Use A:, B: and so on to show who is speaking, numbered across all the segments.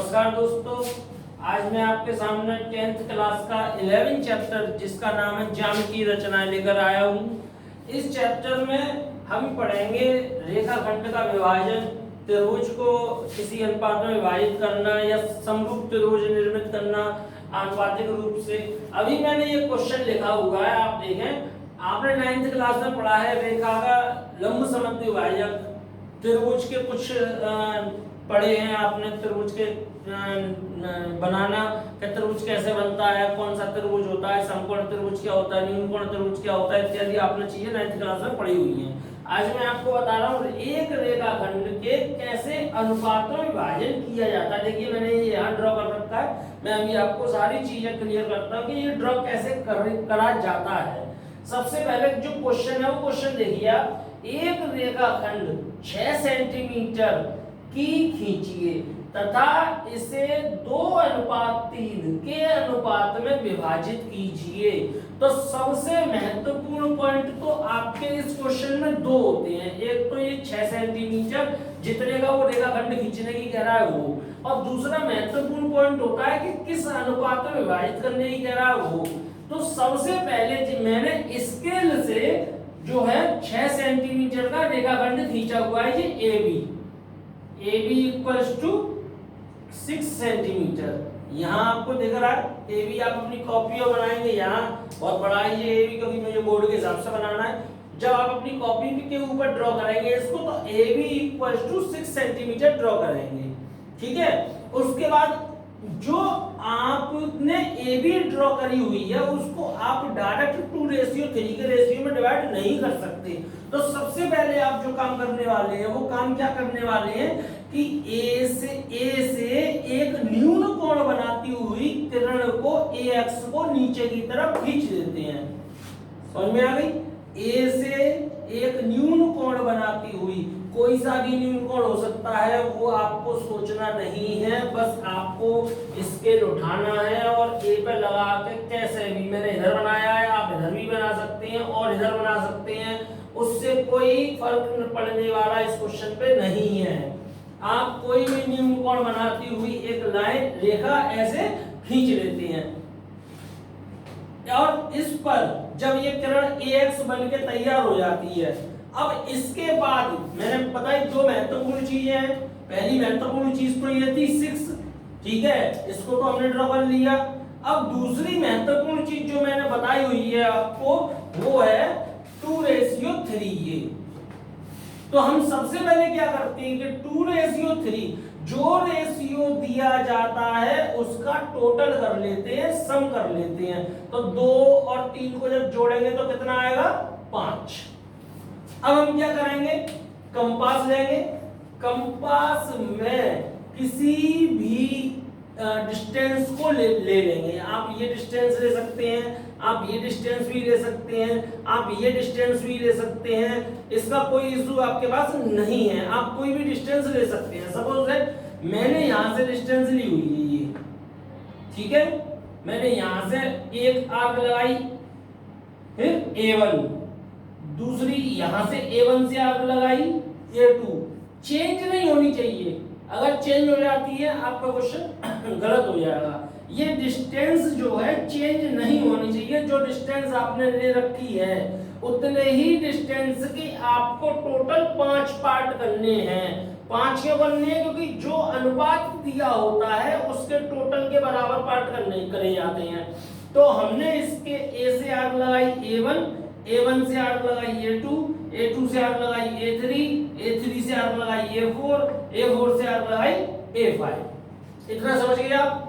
A: नमस्कार दोस्तों, आज मैं आपके सामने 10th क्लास का 11 चैप्टर जिसका नाम है ज्यामितीय रचनाएं लेकर आया हूँ। इस चैप्टर में हम पढ़ेंगे रेखाखंड का विभाजन, त्रिभुज को किसी अनुपात में विभाजित करना या समरूप त्रिभुज निर्मित करना आनुपातिक रूप से। अभी मैंने ये क्वेश्चन लिखा हुआ है, आप देखें। आपने 9th क्लास में पढ़ा है रेखा का लंब समद्वि विभाजक, त्रिभुज के कुछ पढ़े हैं आपने, त्रिभुज के बनाना कि त्रिभुज कैसे बनता है, कौन सा त्रिभुज होता है, समकोण त्रिभुज क्या होता है, न्यूनकोण त्रिभुज क्या होता है, इत्यादि आपने चीजें 9th क्लास में पढ़ी हुई हैं। आज मैं आपको बता रहा हूँ एक रेखाखंड के कैसे अनुपातों में विभाजन किया जाता है। देखिए मैंने ये यहाँ ड्रॉ कर रखा है, मैं अभी आपको सारी चीजें क्लियर करता हूँ कि ये ड्रॉ कैसे करा जाता है। सबसे पहले जो क्वेश्चन है वो क्वेश्चन देखिए आप, एक रेखाखंड 6 सेंटीमीटर की खींचिए तथा इसे 2:3 के अनुपात में विभाजित कीजिए। तो सबसे महत्वपूर्ण पॉइंट तो आपके इस क्वेश्चन में दो होते हैं। एक तो ये 6 सेंटीमीटर जितने का वो रेखाखंड खींचने की कह रहा है वो, और दूसरा महत्वपूर्ण पॉइंट होता है कि किस अनुपात में विभाजित करने की कह रहा है वो। तो सबसे पहले मैंने स्केल से जो है 6 सेंटीमीटर का रेखाखंड खींचा हुआ है, ये AB इक्वल्स टू 6 सेंटीमीटर। यहाँ आपको दिख रहा है AB, आप अपनी कॉपी में बनाएंगे, यहाँ बहुत बड़ा है ये AB क्योंकि मुझे बोर्ड के हिसाब से बनाना है। जब आप अपनी कॉपी के ऊपर ड्रॉ करेंगे इसको तो AB equals to 6 centimetre draw करेंगे, ठीक है। उसके बाद जो आपने AB ड्रॉ करी हुई है उसको आप डायरेक्ट 2:3 के रेशियो में डिवाइड नहीं कर सकते। तो सबसे पहले आप जो काम करने वाले हैं वो काम क्या करने वाले हैं कि A से एक न्यून कोण बनाती हुई किरण को AX को नीचे की तरफ खींच देते हैं। समझ में आ गई? A से एक न्यून कोण बनाती हुई, कोई सा भी न्यून कोण हो सकता है, वो आपको सोचना नहीं है, बस आपको स्केल उठाना है और A पे लगा के कैसे भी, मैंने इधर बनाया है, आप इधर भी बना सकते हैं और इधर बना सकते हैं, उससे कोई फर्क पड़ने वाला इस क्वेश्चन पे नहीं है। आप कोई भी न्यून कोण बनाती हुई एक लाइन रेखा ऐसे खींच लेते हैं और इस पर जब ये किरण AX बन के तैयार हो जाती है, अब इसके बाद मैंने बताई दो महत्वपूर्ण चीजें हैं। पहली महत्वपूर्ण चीज तो ये थी 6, ठीक है, इसको तो हमने ड्रॉ कर लिया। अब दूसरी महत्वपूर्ण चीज जो मैंने बताई हुई है आपको वो है 2:3। ये तो हम सबसे पहले क्या करते हैं कि 2:3 जो रेशियो दिया जाता है उसका टोटल कर लेते हैं, सम कर लेते हैं। तो 2 और 3 को जब जोड़ेंगे तो कितना आएगा? 5। अब हम क्या करेंगे? कंपास लेंगे, कंपास में किसी भी डिस्टेंस को ले लेंगे। आप ये डिस्टेंस ले सकते हैं, आप ये डिस्टेंस भी ले सकते हैं, आप ये डिस्टेंस भी ले सकते हैं, इसका कोई इशू आपके पास नहीं है, आप कोई भी डिस्टेंस ले सकते हैं। सपोज दैट मैंने यहां से डिस्टेंस ली हुई है ये, ठीक है, मैंने यहां से एक आर्क लगाई, फिर A1, दूसरी यहां से A1 से आर्क लगाई, A2। चेंज नहीं होनी चाहिए, अगर चेंज हो जाती है आपका क्वेश्चन गलत हो जाएगा। ये डिस्टेंस जो है चेंज नहीं होनी चाहिए। जो डिस्टेंस आपने ले रखी है उतने ही डिस्टेंस की आपको टोटल 5 पार्ट करने हैं। 5 क्यों करने हैं? क्योंकि जो अनुपात दिया होता है उसके टोटल के बराबर पार्ट करे जाते हैं। तो हमने इसके A से आर्क लगाई A1 से आर्क लगाई A2 से आर्क लगाई A3 से आर्क लगाई A4 से आर्क लगाई A5। इतना समझ गए आप?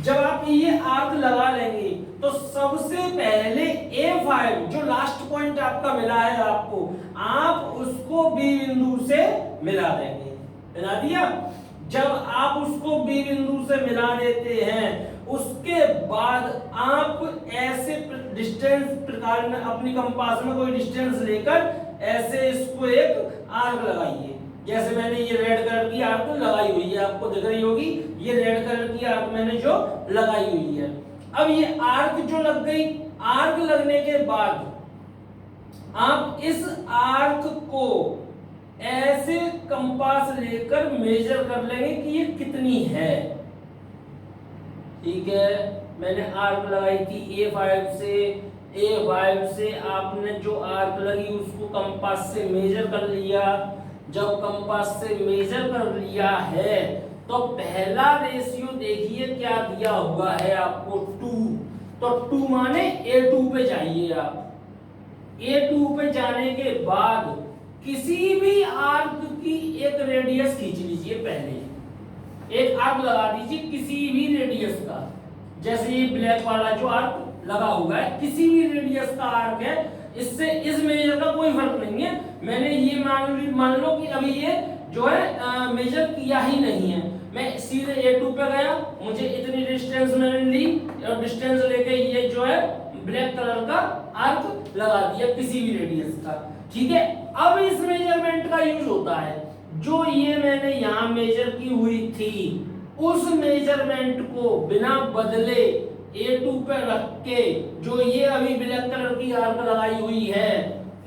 A: जब आप ये आर्क लगा लेंगे तो सबसे पहले A5 जो लास्ट पॉइंट आपका मिला है आपको, आप उसको B बिंदु से मिला देंगे। मिला दिया? जब आप उसको B बिंदु से मिला देते हैं उसके बाद आप ऐसे डिस्टेंस प्रकार में अपनी कंपास में कोई डिस्टेंस लेकर ऐसे इसको एक आर्क लगाइए। जैसे मैंने ये रेड कलर की आर्क लगाई हुई है, आपको दिख रही होगी, ये रेड कलर की आर्क मैंने जो लगाई हुई है। अब ये आर्क जो लग गई, आर्क लगने के बाद आप इस आर्क को ऐसे कंपास लेकर मेजर कर लेंगे कि ये कितनी है। ठीक है, मैंने आर्क लगाई थी A5 से आपने जो आर्क लगी उसको कंपास से मेजर कर लिया। जब कंपास से मेजर कर लिया है तो पहला रेशियो देखिए क्या दिया हुआ है आपको 2, तो 2 माने A2 पे जाइए आप। A2 पे जाने के बाद किसी भी आर्क की एक रेडियस खींच लीजिए। पहले एक आर्क लगा दीजिए किसी भी रेडियस का, जैसे ये ब्लैक वाला जो आर्क लगा हुआ है किसी भी रेडियस का आर्क है, इससे इस मेजर का कोई फर्क नहीं है। मैंने ये मान लो कि अभी ये जो है मेजर किया ही नहीं है, मैं सीधे A2 पे गया, मुझे इतनी डिस्टेंस मैंने ली और डिस्टेंस लेके ये जो है ब्लैक कलर का आर्क लगा दिया किसी भी रेडियस का। ठीक है, अब इस मेजरमेंट का यूज होता है, जो ये मैंने यहाँ मेजर की हुई थी उस मेजरमेंट को बिना बदले A2 पे रख के, जो ये अभी ब्लैक कलर की आर्क लगाई हुई है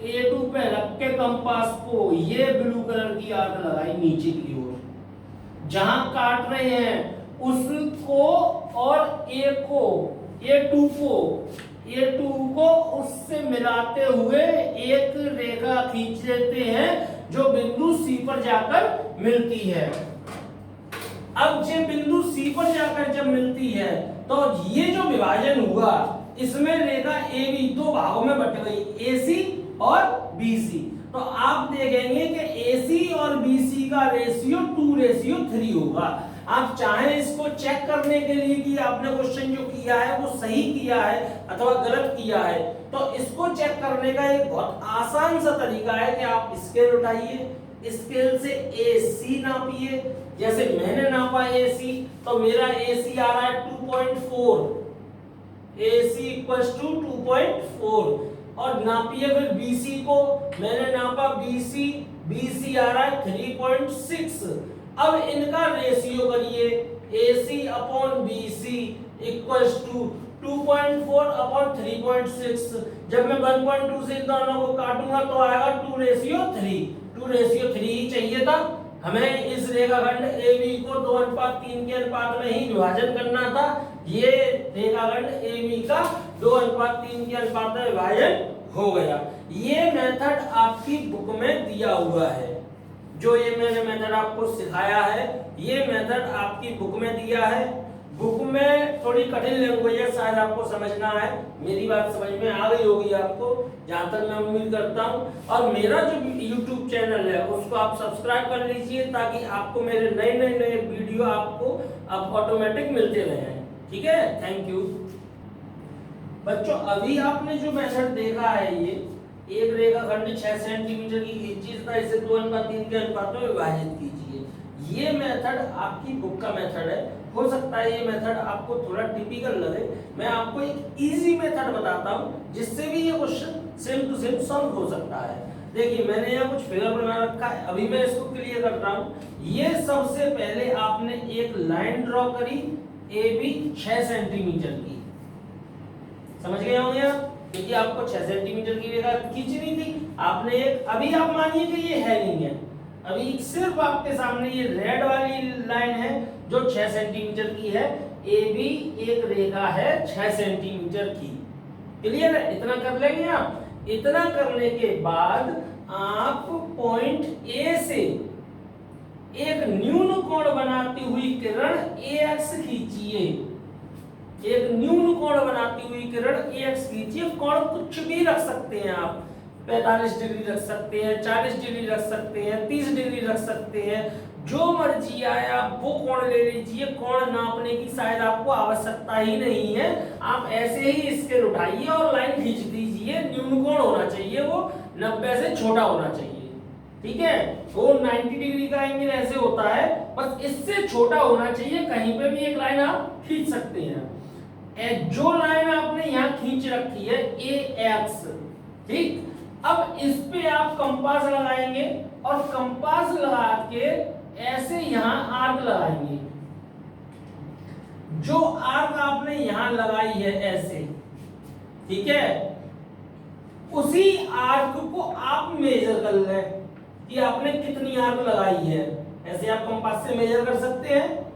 A: A2 पे रख के कंपास को ये ब्लू कलर की आर्क लगाई नीचे की ओर, जहां काट रहे हैं उसको और A2 को उससे मिलाते हुए एक रेखा खींच लेते हैं जो बिंदु C पर जाकर मिलती है। अब जब बिंदु C पर जाकर जब मिलती है तो ये जो विभाजन हुआ इसमें रेखा AB दो भागों में बट गई, AC और BC। तो आप देखेंगे कि AC और BC का रेशियो 2:3 होगा। आप चाहें इसको चेक करने के लिए कि आपने क्वेश्चन जो किया है वो सही किया है अथवा गलत किया है, तो इसको चेक करने का एक बहुत आसान सा तरीका है कि आप स्केल उठाइए, स्केल से AC नापिए। जैसे मैंने नापा AC तो मेरा AC आ रहा है 2.4, AC इक्वल्स टू 2.4। और नापिए फिर BC को, मैंने नापा BC आ रहा है 3.6। अब इनका रेशियो करिए, AC upon BC equals to 2.4 upon 3.6। जब मैं 1.2 से इन दोनों को काटूंगा तो आएगा 2:3 ही चाहिए था हमें। इस रेखाखंड AB को 2:3 के अनुपात में ही विभाजन करना था। ये रेखाखंड AB का 2:3 के अनुपात में विभाजन हो गया। ये मेथड आपकी बुक में दिया हुआ है, जो ये मैंने मेथड आपको सिखाया है ये मेथड आपकी बुक में दिया है। बुक में थोड़ी कठिन लैंग्वेज है, शायद आपको समझना है, मेरी बात समझ में आ गई होगी आपको, जहां तक मैं उम्मीद करता हूं। और मेरा जो YouTube चैनल है उसको आप सब्सक्राइब कर लीजिए ताकि आपको मेरे नए वीडियो आपको अब ऑटोमेटिक मिलते रहें। ठीक है, थैंक यू बच्चों। अभी आपने जो मेथड देखा है, ये एक रेखाखंड 6 सेंटीमीटर की खींची था, इसे 2:3 के अनुपात में विभाजित कीजिए। ये मेथड आपकी बुक का मेथड है। हो सकता है ये मेथड आपको थोड़ा टिपिकल लगे, मैं आपको एक इजी मेथड बताता हूं जिससे भी ये question same to same solve हो सकता है। देखिए मैंने यहाँ कुछ फिगर बना रखा है, अभी मैं इसको क्लियर कर रहा हूं। ये सबसे पहले आपने एक लाइन ड्रॉ करी AB 6 सेंटीमीटर की, समझ गए होंगे आप, क्योंकि आपको 6 सेंटीमीटर की रेखा खींचनी थी। आपने एक, अभी आप मानिए कि ये है नहीं है, अभी सिर्फ आपके सामने ये रेड वाली लाइन है जो 6 सेंटीमीटर की है। AB एक रेखा है 6 सेंटीमीटर की, क्लियर है? इतना कर लेंगे आप। इतना करने के बाद आप पॉइंट A से एक न्यून कोण बनाती हुई किरण AX खींचिए। एक न्यून कोण बनाती हुई किरण AX खींचिए। कोण कुछ भी रख सकते हैं आप, 45 डिग्री रख सकते हैं, 40 डिग्री रख सकते हैं, 30 डिग्री रख सकते हैं, जो मर्जी आए आप वो कोण ले लीजिए। कोण नापने की शायद आपको आवश्यकता ही नहीं है, आप ऐसे ही स्केल उठाइए और लाइन खींच दीजिए। न्यून कोण होना चाहिए वो 90 से छोटा होना चाहिए, ठीक है? वो 90 डिग्री का एंगल ऐसे होता है, बस इससे छोटा होना चाहिए। कहीं पे भी एक लाइन आप खींच सकते हैं। जो लाइन आपने यहाँ खींच रखी है AX, ठीक, अब इस पे आप कंपास लगाएंगे और कंपास लगा के ऐसे यहाँ आर्क लगाएंगे। जो आर्क आपने यहाँ लगाई है ऐसे, ठीक है, उसी आर्क को आप मेजर कर लें कि आपने कितनी आर्क लगाई है। ऐसे आप कंपास से मेजर कर सकते हैं।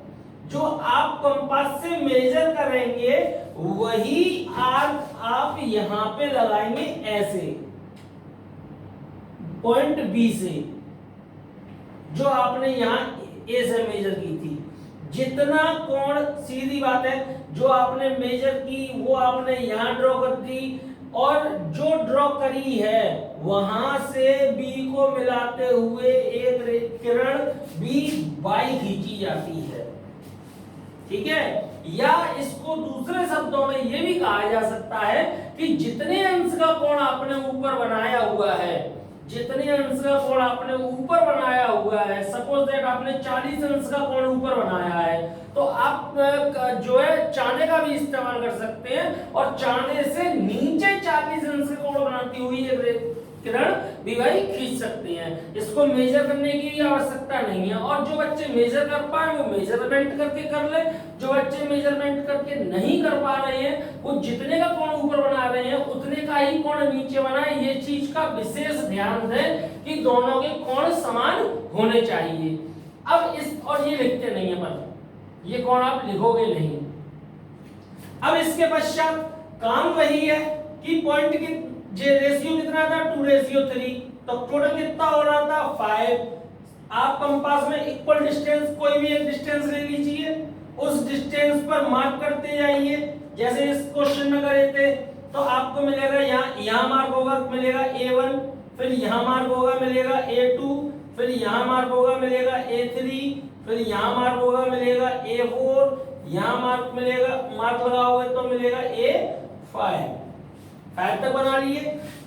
A: जो आप कंपास से मेजर करेंगे वही आर्क आप यहां पे लगाएंगे ऐसे पॉइंट बी से, जो आपने यहां ए से मेजर की थी। जितना कोण, सीधी बात है, जो आपने मेजर की वो आपने यहां ड्रॉ कर दी, और जो ड्रॉ करी है वहां से बी को मिलाते हुए एक किरण बी बाई खींची जाती है। ठीक है, या इसको दूसरे शब्दों में यह भी कहा जा सकता है कि जितने अंश का कोण आपने ऊपर बनाया हुआ है, जितने अंश का कोण आपने ऊपर बनाया हुआ है, सपोज दैट आपने 40 अंश का कोण ऊपर बनाया है, तो आप जो है चांदे का भी इस्तेमाल कर सकते हैं और चांदे से नीचे 40 अंश का कोण बनाती हुई एक किरण भी भाई खींच सकते हैं। इसको मेजर करने की आवश्यकता नहीं है, और जो बच्चे मेजर कर पाए वो मेजरमेंट करके कर ले, जो बच्चे मेजरमेंट करके नहीं कर पा रहे हैं वो जितने का कोण ऊपर बना रहे हैं उतने का ही कोण नीचे बनाए। ये चीज का विशेष ध्यान दें कि दोनों के कोण समान होने चाहिए। अब इस, और ये लिखते नहीं है, पर ये कोण आप लिखोगे नहीं। अब इसके पश्चात काम वही है कि पॉइंट की जे रेशियो कितना था, 2:3, तो टोटल कितना हो रहा था 5। आप कंपास में इक्वल डिस्टेंस कोई भी एक डिस्टेंस ले लीजिए, उस डिस्टेंस पर मार्क करते जाइए। जैसे इस क्वेश्चन में करे थे तो आपको मिलेगा यहाँ मार्क होगा, मिलेगा A1, फिर यहाँ मार्क होगा मिलेगा A2, फिर यहाँ मार्क होगा मिलेगा A3, फिर यहाँ मार्क होगा मिलेगा A4, यहाँ मार्क मिलेगा, मार्क लगाओगे तो मिलेगा A5 तक बना लिए।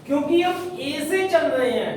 A: क्योंकि हम ए से चल रहे हैं,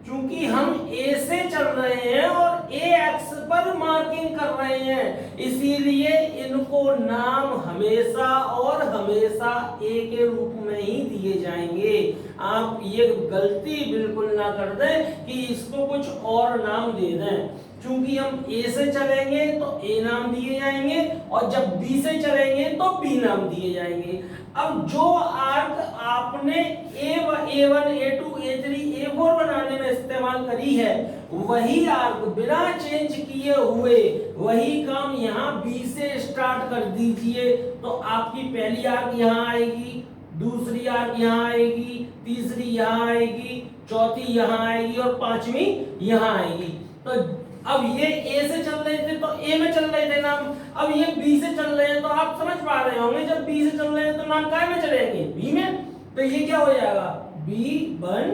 A: क्योंकि हम ए से चल रहे हैं और ए एक्स पर मार्किंग कर रहे हैं, इसीलिए इनको नाम हमेशा और हमेशा ए के रूप में ही दिए जाएंगे। आप ये गलती बिल्कुल ना कर दें कि इसको कुछ और नाम दे दें। क्योंकि हम ए से चलेंगे तो ए नाम दिए जाएंगे, और जब बी से चलेंगे तो बी नाम दिए जाएंगे। अब जो आर्क आपने A1, A2, A3, A4 बनाने में इस्तेमाल करी है, वही आर्क बिना चेंज किए हुए वही काम यहाँ B से स्टार्ट कर दीजिए। तो आपकी पहली आर्क यहाँ आएगी, दूसरी आर्क यहाँ आएगी, तीसरी यहाँ आएगी, चौथी यहाँ आएगी और पांचवी यहाँ आएगी। तो अब ये ए से चल रहे थे तो ए में चल रहे थे नाम, अब ये बी से चल रहे हैं तो आप समझ पा रहे होंगे जब बी से चल रहे हैं तो नाम काय में चलेंगे, बी में। तो ये क्या हो जाएगा, B1,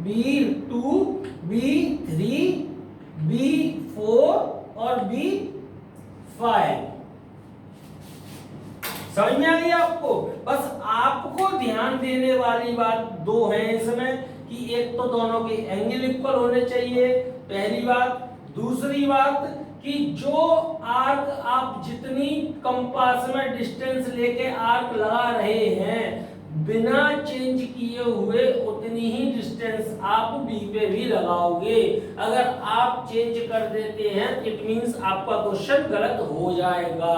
A: B2, B3, B4 और B5। समझ में आ गई आपको? बस आपको ध्यान देने वाली बात दो है इसमें कि एक तो दोनों के एंगल इक्वल होने चाहिए, पहली बात। दूसरी बात कि जो आर्क आप जितनी कंपास में डिस्टेंस लेके आर्क लगा रहे हैं बिना चेंज किए हुए उतनी ही डिस्टेंस आप बी पे भी लगाओगे। अगर आप चेंज कर देते हैं इट मींस आपका क्वेश्चन गलत हो जाएगा।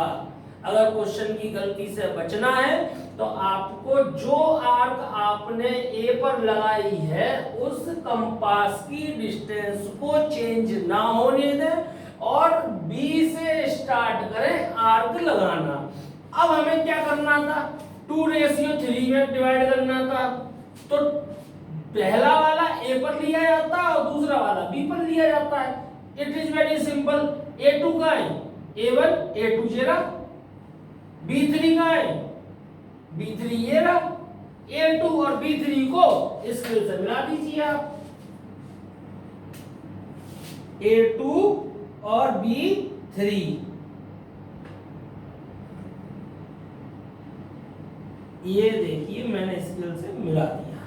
A: अगर क्वेश्चन की गलती से बचना है तो आपको जो आर्क आपने ए पर लगाई है उस कंपास की डिस्टेंस को चेंज ना होने दें और बी से स्टार्ट करें आर्क लगाना। अब हमें क्या करना था, 2:3 में डिवाइड करना था। तो पहला वाला ए पर लिया जाता है और दूसरा वाला बी पर लिया जाता है। It is very simple. A2 का है A1, A2 जेरा, B3 का है B3 ये रहा, A2 और B3 को स्केल से मिला दीजिए आप, A2 और B3। ये देखिए मैंने स्केल से मिला दिया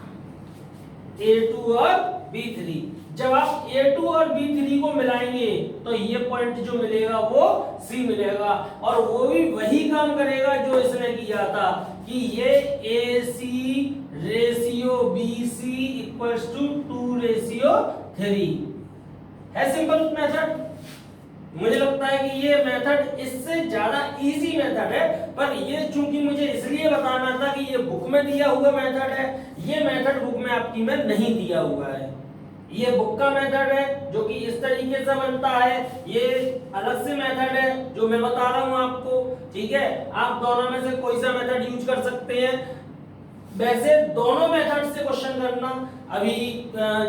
A: A2 और B3। जब आप A2 और B3 को मिलाएंगे तो ये पॉइंट जो मिलेगा वो C मिलेगा, और वो भी वही काम करेगा जो इसने किया था कि ये AC ratio BC equals to 2:3 है। Simple method. मुझे लगता है कि ये मेथड इससे ज्यादा इजी मेथड है, पर ये चूंकि मुझे इसलिए बताना था कि ये बुक में दिया हुआ मेथड है, ये मेथड बुक में आपकी में नहीं दिया हुआ है। ये बुक का मेथड है जो कि इस तरीके से बनता है, ये अलग से मेथड है जो मैं बता रहा हूं आपको, ठीक है। आप दोनों में से कोई सा मेथड यूज कर सकते हैं। वैसे दोनों मेथड से क्वेश्चन करना, अभी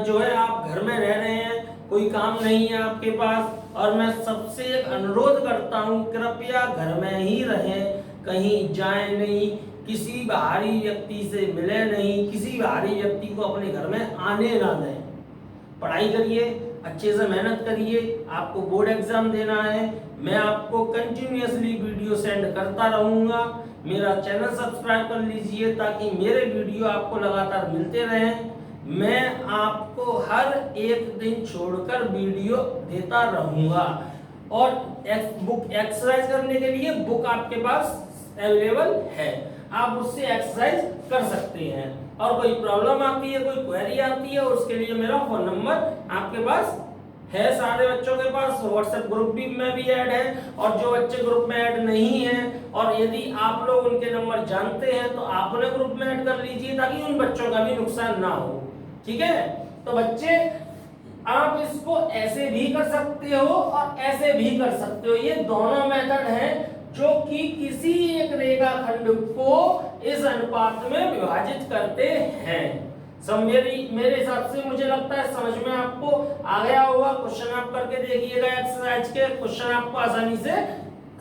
A: जो है आप घर में रह रहे हैं, कोई काम नहीं है आपके पास, और मैं सबसे एक अनुरोध करता हूं, कृपया घर में ही रहें, कहीं जाएं नहीं, किसी बाहरी व्यक्ति से मिले नहीं, किसी बाहरी व्यक्ति को अपने घर में आने ना दें। पढ़ाई करिए, अच्छे से मेहनत करिए, आपको बोर्ड एग्जाम देना है। मैं आपको कंटिन्यूअसली वीडियो सेंड करता रहूंगा। मेरा चैनल सब्सक्राइब कर लीजिए ताकि मेरे वीडियो आपको लगातार मिलते रहें। मैं आपको हर एक दिन छोड़कर वीडियो देता रहूंगा, और बुक एक्सरसाइज करने के लिए बुक आपके पास अवेलेबल है, आप उससे एक्सरसाइज कर सकते हैं। और कोई प्रॉब्लम आती है, कोई क्वेरी आती है, उसके लिए मेरा फोन नंबर आपके पास है, सारे बच्चों के पास। व्हाट्सएप ग्रुप भी में भी ऐड है, और जो बच्चे ग्रुप में ऐड नहीं है, और यदि आप लोग उनके नंबर जानते हैं तो आप उन्हें ग्रुप में ऐड कर लीजिए ताकि उन बच्चों का भी नुकसान ना हो, ठीक है। तो बच्चे, आप इसको ऐसे भी कर सकते हो और ऐसे भी कर सकते हो, ये दोनों मेथड हैं जो कि किसी एक रेखाखंड को इस अनुपात में विभाजित करते हैं। सब मेरे हिसाब से मुझे लगता है समझ में आपको आ गया होगा। क्वेश्चन आप करके देखिएगा, एक्सरसाइज के क्वेश्चन आपको आसानी से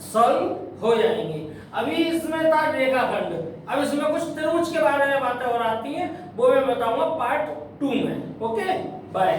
A: सॉल्व हो जाएंगे। अभी इसमें था रेखाखंड, अब इसमें कुछ त्रिभुज के बारे में बातें और आती हैं, वो मैं बताऊंगा पार्ट 2 में। Okay, bye.